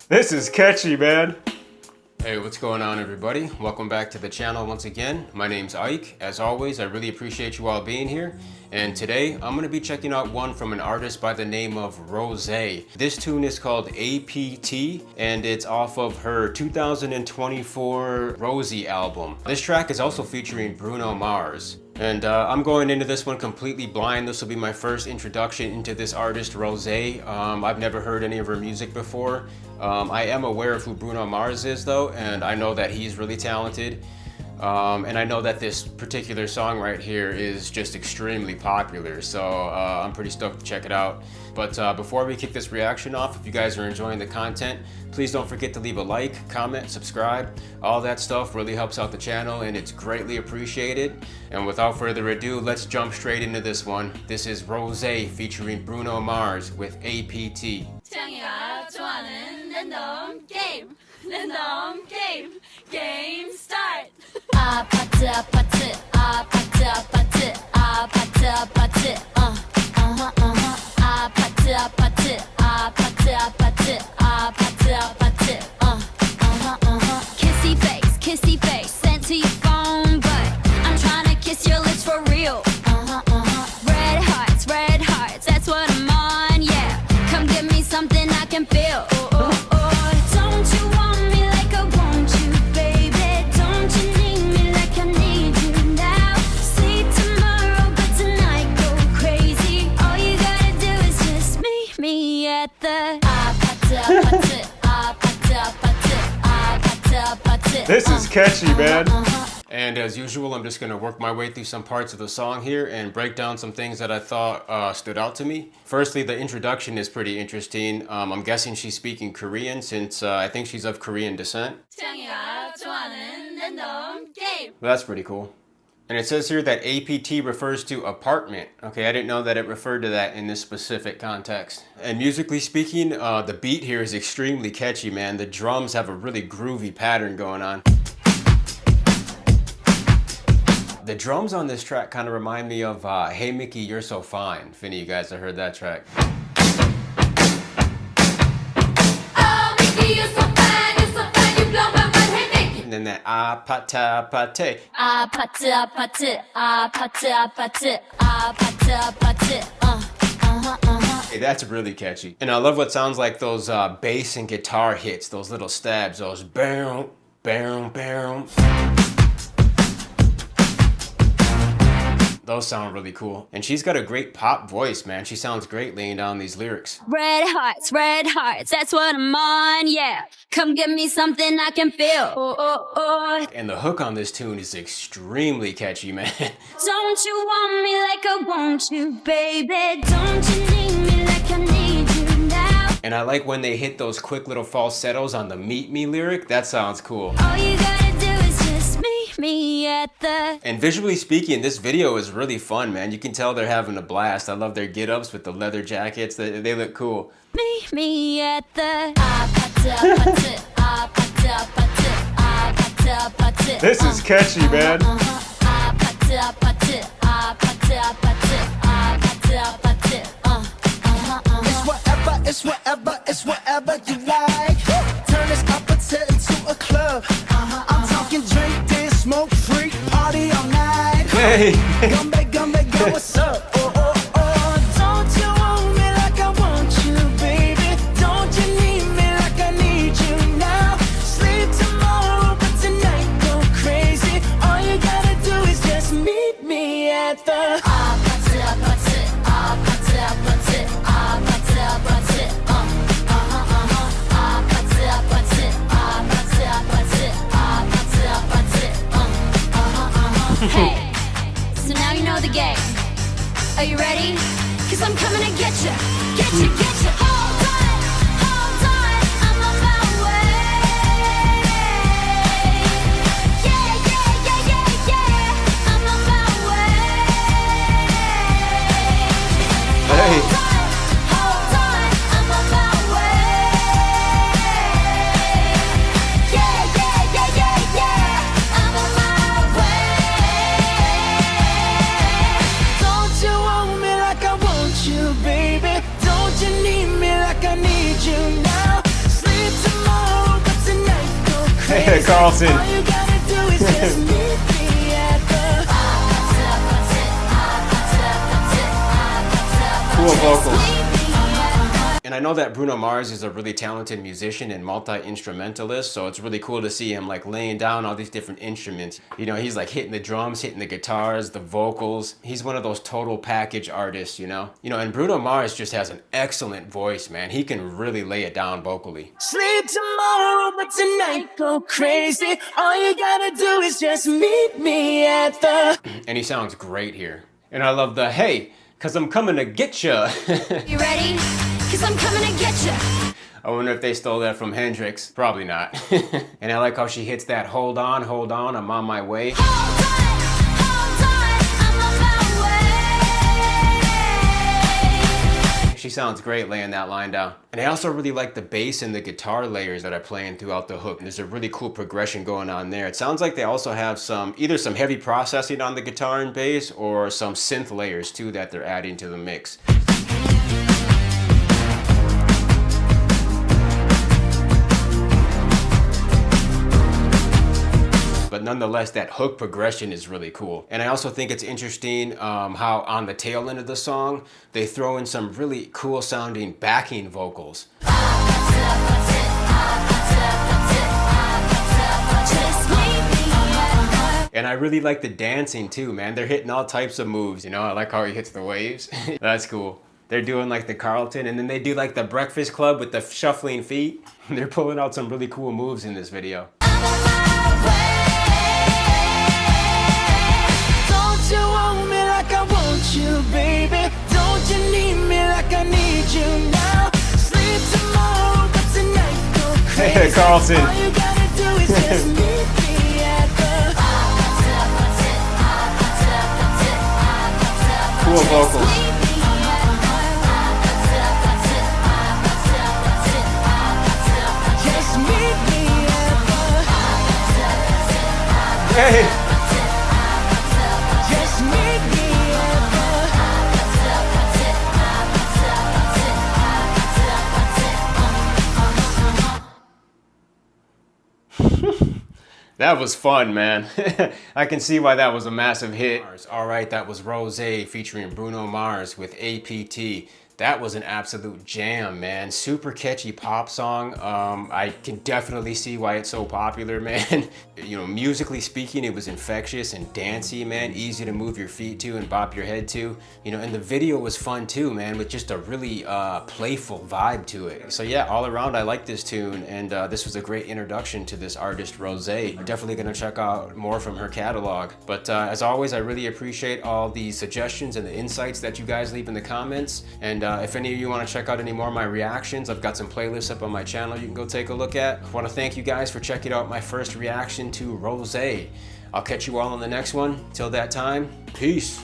This is catchy, man. Hey, what's going on, everybody? Welcome back to the channel once again. My name's Ike. As always, I really appreciate you all being here. And today, I'm gonna be checking out one from an artist by the name of Rose. This tune is called APT, and it's off of her 2024 Rosie album. This track is also featuring Bruno Mars. And I'm going into this one completely blind. This will be my first introduction into this artist, Rose. I've never heard any of her music before. I am aware of who Bruno Mars is though, and I know that he's really talented. And I know that this particular song right here is just extremely popular, so I'm pretty stoked to check it out. But before we kick this reaction off, if you guys are enjoying the content, please don't forget to leave a like, comment, subscribe. All that stuff really helps out the channel and it's greatly appreciated. And without further ado, let's jump straight into this one. This is Rose featuring Bruno Mars with APT. 창이가 좋아하는 랜덤 게임, 랜덤 게임, 게임 스타트. 아파트 아파트 아파트 아파트 아파트 아파트 아파트 아파트 아파트 아파트 아파트 아파트 kissy face sent to your phone, but I'm trying to kiss your lips for real. Red hearts, that's what I'm on, yeah. Come give me something I can feel. Don't you want me like I want you, baby? Don't you need me like I need you now? See tomorrow, but tonight go crazy. All you gotta do is just meet me at the This is catchy, man. And as usual, I'm just gonna work my way through some parts of the song here and break down some things that I thought stood out to me. Firstly, the introduction is pretty interesting. I'm guessing she's speaking Korean since I think she's of Korean descent. 창이가 좋아하는 랜덤 게임. That's pretty cool. And it says here that APT refers to apartment. Okay, I didn't know that it referred to that in this specific context. And musically speaking, the beat here is extremely catchy, man. The drums have a really groovy pattern going on. The drums on this track kind of remind me of Hey Mickey, You're So Fine, if any of you guys have heard that track. Oh, Mickey, you're so fine, you blow my mind, hey Mickey. And then that APT, APT. 아파트 아파트 아파트 아파트 아파트 아파트 Hey, that's really catchy. And I love what sounds like those bass and guitar hits, those little stabs, those boom, boom, boom. Those sound really cool. And she's got a great pop voice, man. She sounds great laying down these lyrics. Red hearts, that's what I'm on, yeah. Come give me something I can feel. And the hook on this tune is extremely catchy, man. Don't you want me like I want you, baby? Don't you need me like I need you now? And I like when they hit those quick little falsettos on the Meet Me lyric. That sounds cool. All you gotta do is just meet me at the... And visually speaking, this video is really fun, man. You can tell they're having a blast. I love their get-ups with the leather jackets. They look cool. Meet me at the... This is catchy, man. It's whatever you like. Turn this opposite into a club. I'm talking drink, dance, smoke, freak, party all night. Hey. Gumbe, what's up? Don't you want me like I want you, baby? Don't you need me like I need you now? Sleep tomorrow, but tonight go crazy. All you gotta do is just meet me at the Hey, so now you know the game. Are you ready? Cause I'm coming to get you. Get you. Hold on, I'm on my way. Yeah, I'm on my way. Hey. Hold on, I'm on my way. Yeah, I'm on my way. Don't you want me like I want you, baby? Carlton. All you gotta do is just meet me at the Cool vocals. And I know that Bruno Mars is a really talented musician and multi-instrumentalist, so it's really cool to see him like laying down all these different instruments. You know, he's like hitting the drums, hitting the guitars, the vocals. He's one of those total package artists, you know? And Bruno Mars just has an excellent voice, man. He can really lay it down vocally. sleep tomorrow, but tonight go crazy. All you gotta do is just meet me at the And he sounds great here. And I love the, hey, 'cause I'm coming to get ya. You ready? Cause I'm coming to get you. I wonder if they stole that from Hendrix. Probably not. And I like how she hits that hold on, I'm on my way. Hold on, I'm on my way. She sounds great laying that line down. And I also really like the bass and the guitar layers that are playing throughout the hook. And there's a really cool progression going on there. It sounds like they also have either some heavy processing on the guitar and bass or some synth layers too that they're adding to the mix. But nonetheless, that hook progression is really cool. And I also think it's interesting how on the tail end of the song, they throw in some really cool sounding backing vocals. And I really like the dancing too, man. They're hitting all types of moves, I like how he hits the waves. That's cool. They're doing like the Carlton, and then they do like the Breakfast Club with the shuffling feet. They're pulling out some really cool moves in this video. Don't you want me like I want you, baby? Don't you need me like I need you now? Sleep tomorrow, but tonight go crazy. Hey, Carlton. All you gotta do is just meet me at the Cool vocals. just meet me at the Hey! just meet me at That was fun, man. I can see why that was a massive hit. All right, that was Rosé featuring Bruno Mars with APT. That was an absolute jam, man. Super catchy pop song. I can definitely see why it's so popular, man. Musically speaking, it was infectious and dancey, man. Easy to move your feet to and bop your head to. And the video was fun too, man, with just a really playful vibe to it. So yeah, all around, I like this tune, and this was a great introduction to this artist, Rosé. I'm definitely gonna check out more from her catalog. But as always, I really appreciate all the suggestions and the insights that you guys leave in the comments. And if any of you want to check out any more of my reactions, I've got some playlists up on my channel you can go take a look at. I want to thank you guys for checking out my first reaction to Rosé. I'll catch you all on the next one. Till that time, peace.